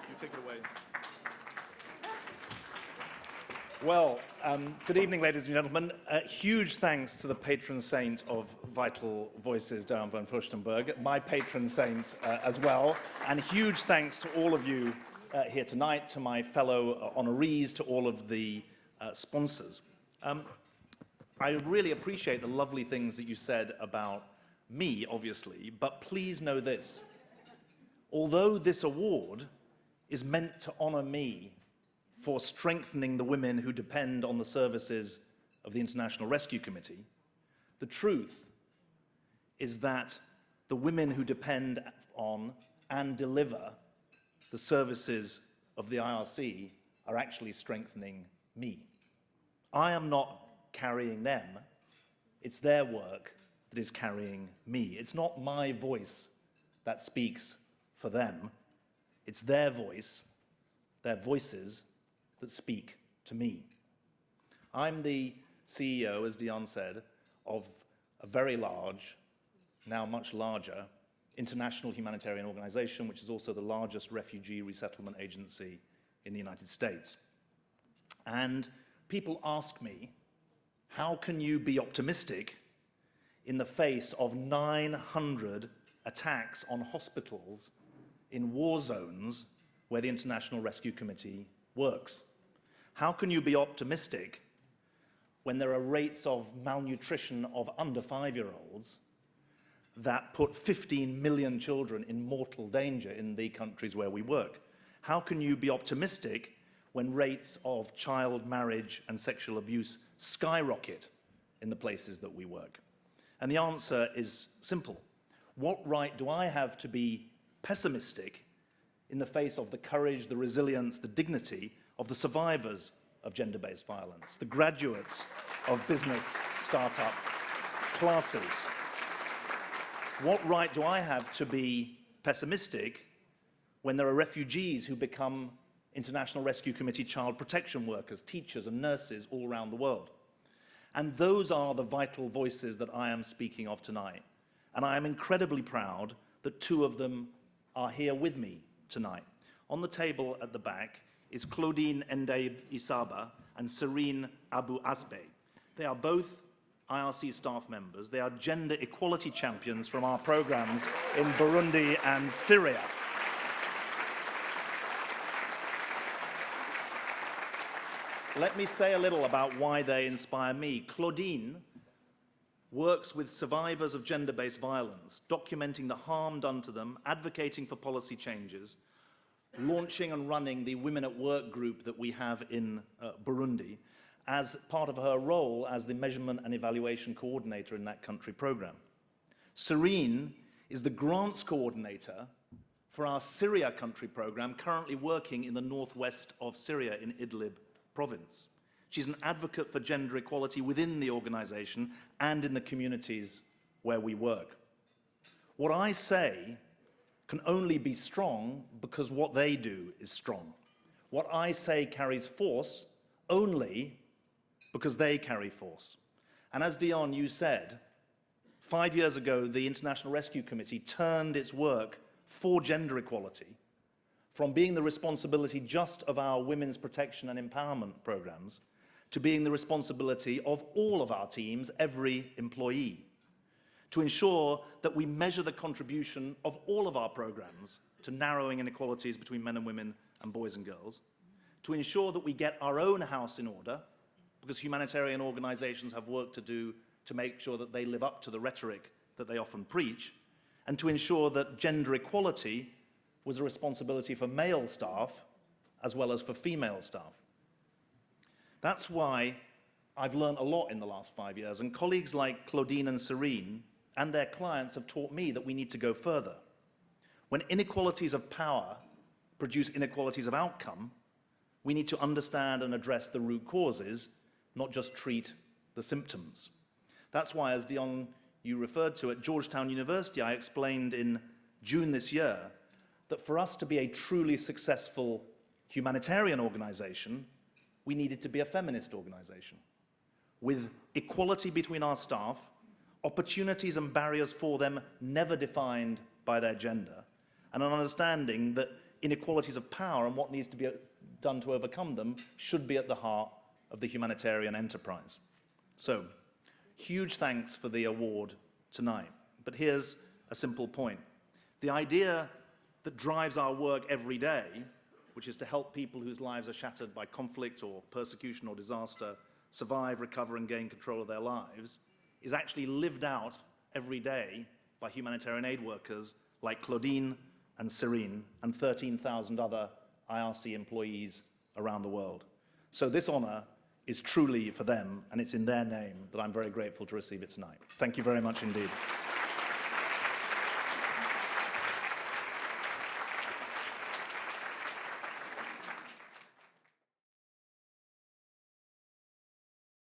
You take it away. Well, good evening, ladies and gentlemen. Huge thanks to the patron saint of Vital Voices, Diane van Fustenberg, my patron saint as well. And huge thanks to all of you here tonight, to my fellow honorees, to all of the sponsors. I really appreciate the lovely things that you said about me, obviously, but please know this. Although this award is meant to honor me for strengthening the women who depend on the services of the International Rescue Committee, the truth is that the women who depend on and deliver the services of the IRC are actually strengthening me. I am not carrying them. It's their work that is carrying me. It's not my voice that speaks for them. It's their voice, their voices, that speak to me. I'm the CEO, as Diane said, of a very large, now much larger, international humanitarian organization, which is also the largest refugee resettlement agency in the United States. And people ask me, how can you be optimistic in the face of 900 attacks on hospitals in war zones where the International Rescue Committee works? How can you be optimistic when there are rates of malnutrition of under 5-year-olds that put 15 million children in mortal danger in the countries where we work? How can you be optimistic when rates of child marriage and sexual abuse skyrocket in the places that we work? And the answer is simple. What right do I have to be pessimistic in the face of the courage, the resilience, the dignity of the survivors of gender-based violence, the graduates of business startup classes? What right do I have to be pessimistic when there are refugees who become International Rescue Committee child protection workers, teachers and nurses all around the world? And those are the vital voices that I am speaking of tonight. And I am incredibly proud that 2 of them are here with me tonight. On the table at the back is Claudine Ndayib Isaba and Serene Abu Asbe. They are both IRC staff members. They are gender equality champions from our programs in Burundi and Syria. Let me say a little about why they inspire me. Claudine works with survivors of gender-based violence, documenting the harm done to them, advocating for policy changes, launching and running the Women at Work group that we have in Burundi as part of her role as the measurement and evaluation coordinator in that country program. Serene is the grants coordinator for our Syria country program, currently working in the northwest of Syria in Idlib province. She's an advocate for gender equality within the organization and in the communities where we work. What I say can only be strong because what they do is strong. What I say carries force only because they carry force. And as Diane, you said, 5 years ago, the International Rescue Committee turned its work for gender equality from being the responsibility just of our women's protection and empowerment programs to being the responsibility of all of our teams, every employee, to ensure that we measure the contribution of all of our programs to narrowing inequalities between men and women and boys and girls, to ensure that we get our own house in order, because humanitarian organizations have work to do to make sure that they live up to the rhetoric that they often preach, and to ensure that gender equality was a responsibility for male staff as well as for female staff. That's why I've learned a lot in the last 5 years, and colleagues like Claudine and Serene and their clients have taught me that we need to go further. When inequalities of power produce inequalities of outcome, we need to understand and address the root causes, not just treat the symptoms. That's why, as Diane, you referred to, at Georgetown University, I explained in June this year that for us to be a truly successful humanitarian organization, we needed to be a feminist organization with equality between our staff, opportunities and barriers for them never defined by their gender, and an understanding that inequalities of power and what needs to be done to overcome them should be at the heart of the humanitarian enterprise. So, huge thanks for the award tonight. But here's a simple point. The idea that drives our work every day, which is to help people whose lives are shattered by conflict or persecution or disaster survive, recover, and gain control of their lives, is actually lived out every day by humanitarian aid workers like Claudine and Serene and 13,000 other IRC employees around the world. So this honor is truly for them, and it's in their name that I'm very grateful to receive it tonight. Thank you very much indeed.